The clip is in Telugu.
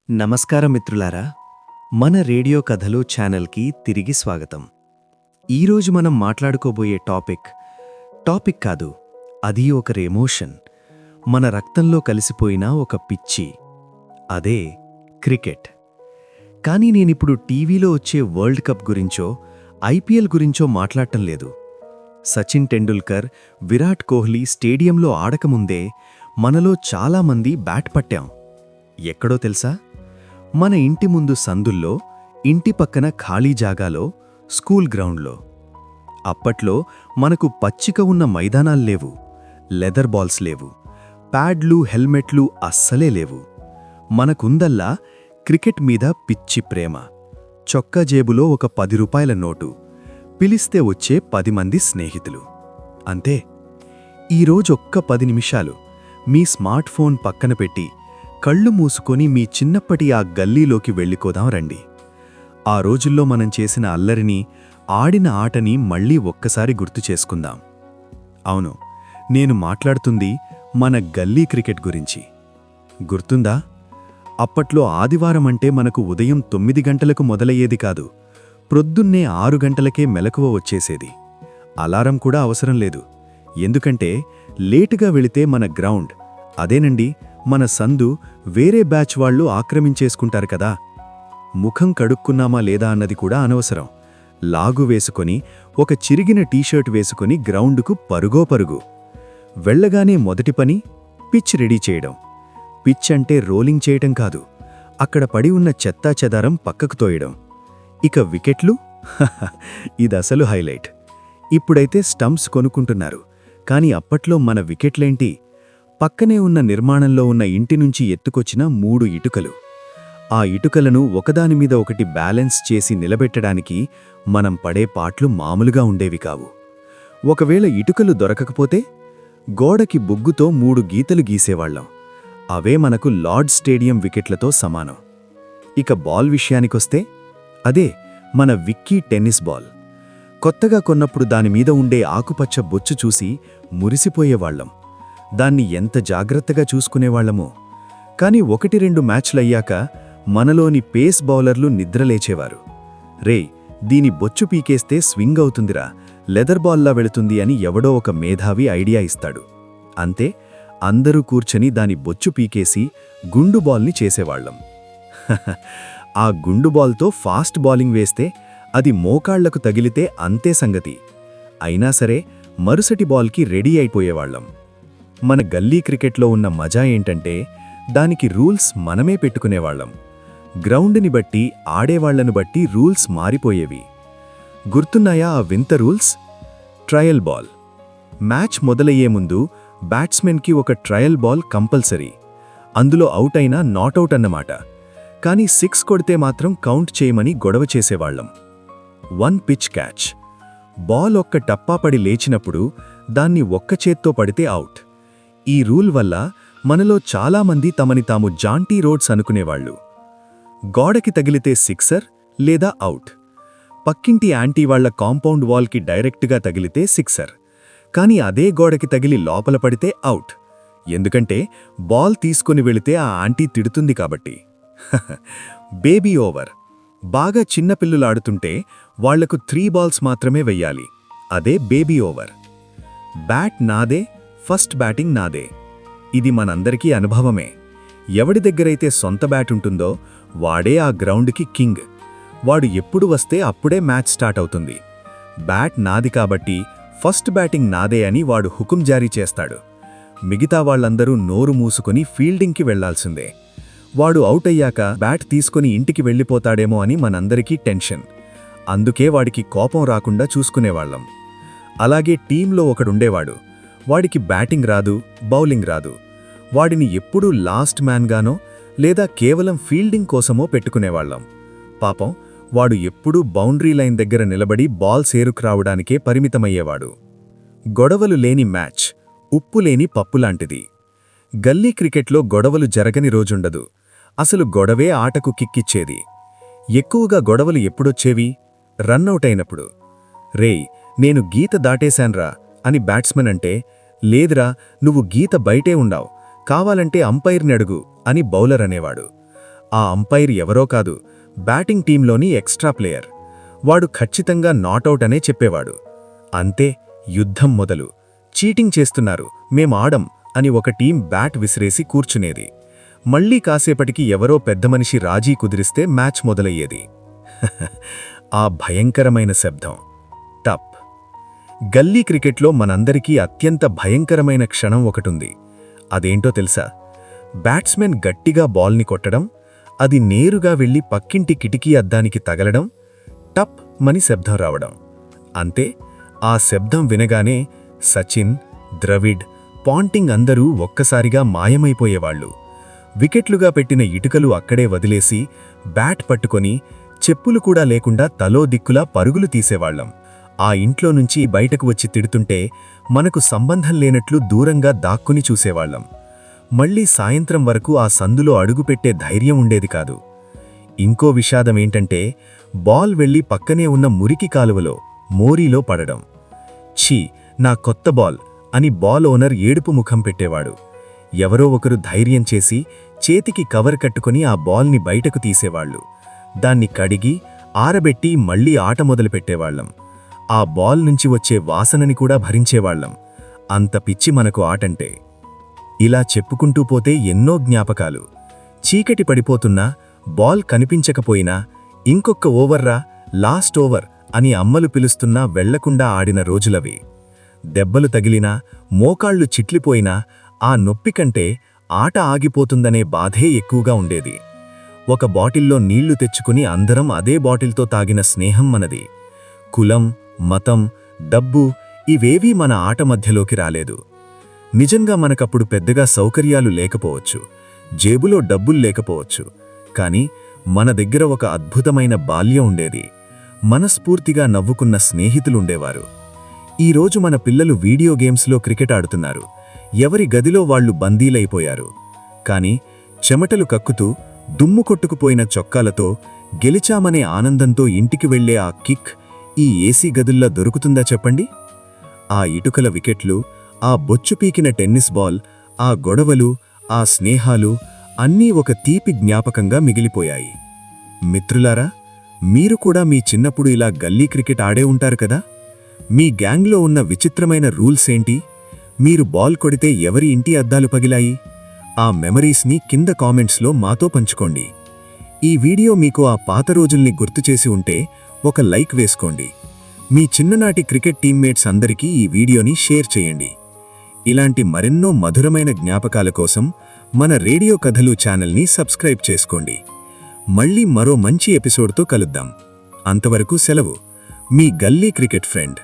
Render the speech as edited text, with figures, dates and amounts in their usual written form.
నమస్కారం మిత్రులారా, మన రేడియో కథలు ఛానల్కి తిరిగి స్వాగతం. ఈరోజు మనం మాట్లాడుకోబోయే టాపిక్ కాదు, అది ఒక ఎమోషన్, మన రక్తంలో కలిసిపోయిన ఒక పిచ్చి, అదే క్రికెట్. కానీ నేనిప్పుడు టీవీలో వచ్చే వరల్డ్ కప్ గురించో ఐపీఎల్ గురించో మాట్లాడటం లేదు. సచిన్ టెండూల్కర్, విరాట్ కోహ్లీ స్టేడియంలో ఆడకముందే మనలో చాలామంది బ్యాట్ పట్టాం. ఎక్కడో తెలుసా? మన ఇంటి ముందు సందుల్లో, ఇంటి పక్కన ఖాళీ జాగాలో, స్కూల్ గ్రౌండ్లో. అప్పట్లో మనకు పచ్చిక ఉన్న మైదానాల్లేవు, లెదర్ బాల్స్ లేవు, ప్యాడ్లు హెల్మెట్లు అస్సలే లేవు. మనకుందల్లా క్రికెట్ మీద పిచ్చి ప్రేమ, చొక్కా జేబులో ఒక 10 రూపాయల నోటు, పిలిస్తే వచ్చే 10 మంది స్నేహితులు, అంతే. ఈరోజొక్క 10 నిమిషాలు మీ స్మార్ట్ ఫోన్ పక్కన పెట్టి కళ్ళు మూసుకొని మీ చిన్నప్పటి ఆ గల్లీలోకి వెళ్ళికోదాం రండి. ఆ రోజుల్లో మనం చేసిన అల్లరిని, ఆడిన ఆటని మళ్ళీ ఒక్కసారి గుర్తు చేసుకుందాం. అవును, నేను మాట్లాడుతుంది మన గల్లీ క్రికెట్ గురించి. గుర్తుందా? అప్పట్లో ఆదివారం అంటే మనకు ఉదయం 9 గంటలకు మొదలయ్యేది కాదు, ప్రొద్దున్నే 6 గంటలకే మెలకువ వచ్చేసేది. అలారం కూడా అవసరం లేదు. ఎందుకంటే లేటుగా వెళితే మన గ్రౌండ్, అదేనండి మన సందు, వేరే బ్యాచ్ వాళ్ళు ఆక్రమించేసుకుంటారు కదా. ముఖం కడుక్కున్నామా లేదా అన్నది కూడా అనవసరం. లాగు వేసుకొని, ఒక చిరిగిన టీషర్ట్ వేసుకొని గ్రౌండుకు పరుగు. వెళ్లగానే మొదటి పని పిచ్ రెడీ చేయడం. పిచ్ అంటే రోలింగ్ చేయటం కాదు, అక్కడ పడి ఉన్న చెత్తా చెదారం పక్కకు తోయడం. ఇక వికెట్లు ఇదసలు హైలైట్. ఇప్పుడైతే స్టంప్స్ కొనుక్కుంటున్నారు, కానీ అప్పట్లో మన వికెట్లేంటి? పక్కనే ఉన్న నిర్మాణంలో ఉన్న ఇంటి నుంచి ఎత్తుకొచ్చిన 3 ఇటుకలు. ఆ ఇటుకలను ఒకదానిమీద ఒకటి బ్యాలెన్స్ చేసి నిలబెట్టడానికి మనం పడే పాట్లు మామూలుగా ఉండేవి కావు. ఒకవేళ ఇటుకలు దొరకకపోతే గోడకి బొగ్గుతో 3 గీతలు గీసేవాళ్లం. అవే మనకు లార్డ్ స్టేడియం వికెట్లతో సమానం. ఇక బాల్ విషయానికొస్తే అదే మన విక్కీ టెన్నిస్ బాల్. కొత్తగా కొన్నప్పుడు దానిమీద ఉండే ఆకుపచ్చ బొచ్చు చూసి మురిసిపోయేవాళ్లం. దాన్ని ఎంత జాగ్రత్తగా చూసుకునేవాళ్లమో. కాని 1-2 మ్యాచ్లయ్యాక మనలోని పేస్ బౌలర్లు నిద్రలేచేవారు. రేయ్, దీని బొచ్చు పీకేస్తే స్వింగ్ అవుతుందిరా, లెదర్ బాల్లా వెళుతుంది అని ఎవడో ఒక మేధావి ఐడియా ఇస్తాడు. అంతే, అందరూ కూర్చొని దాని బొచ్చు పీకేసి గుండు బాల్ని చేసేవాళ్లం. ఆ గుండు బాల్తో ఫాస్ట్ బౌలింగ్ వేస్తే అది మోకాళ్లకు తగిలితే అంతే సంగతి. అయినా సరే మరుసటి బాల్కి రెడీ అయిపోయేవాళ్లం. మన గల్లీ క్రికెట్లో ఉన్న మజా ఏంటంటే దానికి రూల్స్ మనమే పెట్టుకునేవాళ్లం. గ్రౌండ్ని బట్టి, ఆడేవాళ్లను బట్టి రూల్స్ మారిపోయేవి. గుర్తున్నాయా ఆ వింత రూల్స్? Trial ball. మ్యాచ్ మొదలయ్యే ముందు బ్యాట్స్మెన్కి ఒక ట్రయల్ బాల్ కంపల్సరీ. అందులో అవుట్ అయినా నాటౌట్ అన్నమాట. కానీ 6 కొడితే మాత్రం కౌంట్ చేయమని గొడవ చేసేవాళ్లం. 1 పిచ్ క్యాచ్. బాల్ ఒక్క టప్పాపడి లేచినప్పుడు దాన్ని ఒక్క చేత్తో పడితే అవుట్. ఈ రూల్ వల్ల మనలో చాలామంది తమని తాము జాంటీ రోడ్స్ అనుకునేవాళ్లు. గోడకి తగిలితే సిక్సర్ లేదా అవుట్. పక్కింటి యాంటీ వాళ్ల కాంపౌండ్ వాల్కి డైరెక్ట్గా తగిలితే సిక్సర్. కానీ అదే గోడకి తగిలి లోపల పడితే అవుట్. ఎందుకంటే బాల్ తీసుకుని వెళితే ఆ ఆంటీ తిడుతుంది కాబట్టి. Baby over. బాగా చిన్నపిల్లులాడుతుంటే వాళ్లకు 3 బాల్స్ మాత్రమే వెయ్యాలి, అదే బేబీ ఓవర్. బ్యాట్ నాదే, ఫస్ట్ బ్యాటింగ్ నాదే. ఇది మనందరికీ అనుభవమే. ఎవడి దగ్గరైతే సొంత బ్యాట్ ఉంటుందో వాడే ఆ గ్రౌండ్కి కింగ్. వాడు ఎప్పుడు వస్తే అప్పుడే మ్యాచ్ స్టార్ట్ అవుతుంది. బ్యాట్ నాది కాబట్టి ఫస్ట్ బ్యాటింగ్ నాదే అని వాడు హుకుం జారీ చేస్తాడు. మిగతా వాళ్లందరూ నోరు మూసుకొని ఫీల్డింగ్కి వెళ్లాల్సిందే. వాడు అవుట్ అయ్యాక బ్యాట్ తీసుకుని ఇంటికి వెళ్ళిపోతాడేమో అని మనందరికీ టెన్షన్. అందుకే వాడికి కోపం రాకుండా చూసుకునేవాళ్లం. అలాగే టీంలో ఒకడుండేవాడు, వాడికి బ్యాటింగ్ రాదు, బౌలింగ్ రాదు. వాడిని ఎప్పుడూ లాస్ట్ మ్యాన్గానో లేదా కేవలం ఫీల్డింగ్ కోసమో పెట్టుకునేవాళ్లం. పాపం, వాడు ఎప్పుడూ బౌండరీ లైన్ దగ్గర నిలబడి బాల్ సేరుకురావడానికే పరిమితమయ్యేవాడు. గొడవలు లేని మ్యాచ్ ఉప్పు లేని పప్పులాంటిది. గల్లీ క్రికెట్లో గొడవలు జరగని రోజుండదు. అసలు గొడవే ఆటకు కిక్కిచ్చేది. ఎక్కువగా గొడవలు ఎప్పుడొచ్చేవి? రన్నౌట్ అయినప్పుడు. రేయ్, నేను గీత దాటేశాన్రా అని బ్యాట్స్మెన్ అంటే, లేదురా, నువ్వు గీత బయటే ఉండావు, కావాలంటే అంపైర్ని అడుగు అని బౌలర్ అనేవాడు. ఆ అంపైర్ ఎవరో కాదు, బ్యాటింగ్ టీంలోని ఎక్స్ట్రా ప్లేయర్. వాడు ఖచ్చితంగా నాటౌట్ అనే చెప్పేవాడు. అంతే, యుద్ధం మొదలు. చీటింగ్ చేస్తున్నారు, మేమాడం అని ఒక టీం బ్యాట్ విసిరేసి కూర్చునేది. మళ్లీ కాసేపటికి ఎవరో పెద్దమనిషి రాజీ కుదిరిస్తే మ్యాచ్ మొదలయ్యేది. ఆ భయంకరమైన శబ్దం టప్. గల్లీ క్రికెట్లో మనందరికీ అత్యంత భయంకరమైన క్షణం ఒకటుంది. అదేంటో తెలుసా? బ్యాట్స్మెన్ గట్టిగా బాల్ని కొట్టడం, అది నేరుగా వెళ్లి పక్కింటి కిటికీ అద్దానికి తగలడం, టప్ మని శబ్దం రావడం. అంతే, ఆ శబ్దం వినగానే సచిన్, ద్రవిడ్, పాంటింగ్ అందరూ ఒక్కసారిగా మాయమైపోయేవాళ్లు. వికెట్లుగా పెట్టిన ఇటుకలు అక్కడే వదిలేసి బ్యాట్ పట్టుకొని చెప్పులు కూడా లేకుండా తలో దిక్కులా పరుగులు తీసేవాళ్లం. ఆ ఇంట్లో నుంచి బయటకు వచ్చి తిడుతుంటే మనకు సంబంధం లేనట్లు దూరంగా దాక్కుని చూసేవాళ్లం. మళ్లీ సాయంత్రం వరకు ఆ సందులో అడుగుపెట్టే ధైర్యం ఉండేది కాదు. ఇంకో విషాదమేంటంటే బాల్ వెళ్లి పక్కనే ఉన్న మురికి కాలువలో, మోరీలో పడడం. ఛీ, నా కొత్త బాల్ అని బాల్ ఓనర్ ఏడుపు ముఖం పెట్టేవాడు. ఎవరో ఒకరు ధైర్యం చేసి చేతికి కవర్ కట్టుకుని ఆ బాల్ని బయటకు తీసేవాళ్లు. దాన్ని కడిగి ఆరబెట్టి మళ్లీ ఆట మొదలుపెట్టేవాళ్లం. ఆ బాల్ నుంచి వచ్చే వాసనని కూడా భరించేవాళ్లం. అంత పిచ్చి మనకు ఆటంటే. ఇలా చెప్పుకుంటూ పోతే ఎన్నో జ్ఞాపకాలు. చీకటి పడిపోతున్నా, బాల్ కనిపించకపోయినా, ఇంకొక్క ఓవర్రా, లాస్ట్ ఓవర్ అని అమ్మలు పిలుస్తున్నా వెళ్లకుండా ఆడిన రోజులవి. దెబ్బలు తగిలినా, మోకాళ్లు చిట్లిపోయినా ఆ నొప్పి కంటే ఆట ఆగిపోతుందనే బాధే ఎక్కువగా ఉండేది. ఒక బాటిల్లో నీళ్లు తెచ్చుకుని అందరం అదే బాటిల్తో తాగిన స్నేహం మనది. కులం, మతం, డబ్బు ఇవేవీ మన ఆట మధ్యలోకి రాలేదు. నిజంగా మనకప్పుడు పెద్దగా సౌకర్యాలు లేకపోవచ్చు, జేబులో డబ్బులు లేకపోవచ్చు, కానీ మన దగ్గర ఒక అద్భుతమైన బాల్యం ఉండేది. మనస్ఫూర్తిగా నవ్వుకున్న స్నేహితులుండేవారు. ఈరోజు మన పిల్లలు వీడియో గేమ్స్లో క్రికెట్ ఆడుతున్నారు. ఎవరి గదిలో వాళ్లు బందీలైపోయారు. కాని చెమటలు కక్కుతూ, దుమ్ము కొట్టుకుపోయిన చొక్కాలతో గెలిచామనే ఆనందంతో ఇంటికి వెళ్లే ఆ కిక్ ఈ ఏసీ గదుల్లో దొరుకుతుందా చెప్పండి? ఆ ఇటుకల వికెట్లు, ఆ బొచ్చుపీకిన టెన్నిస్ బాల్, ఆ గొడవలు, ఆ స్నేహాలు అన్నీ ఒక తీపి జ్ఞాపకంగా మిగిలిపోయాయి. మిత్రులారా, మీరు కూడా మీ చిన్నప్పుడు ఇలా గల్లీ క్రికెట్ ఆడే ఉంటారు కదా? మీ గ్యాంగ్లో ఉన్న విచిత్రమైన రూల్స్ ఏంటి? మీరు బాల్ కొడితే ఎవరి ఇంటి అద్దాలు పగిలాయి? ఆ మెమరీస్ని కింద కామెంట్స్లో మాతో పంచుకోండి. ఈ వీడియో మీకు ఆ పాత రోజుల్ని గుర్తుచేసి ఉంటే ఒక లైక్ వేసుకోండి. మీ చిన్ననాటి క్రికెట్ టీమ్మేట్స్ అందరికీ ఈ వీడియోని షేర్ చేయండి. ఇలాంటి మరెన్నో మధురమైన జ్ఞాపకాల కోసం మన రేడియో కథలు ఛానల్ని సబ్స్క్రైబ్ చేసుకోండి. మళ్ళీ మరో మంచి ఎపిసోడ్తో కలుద్దాం. అంతవరకు సెలవు. మీ గల్లీ క్రికెట్ ఫ్రెండ్.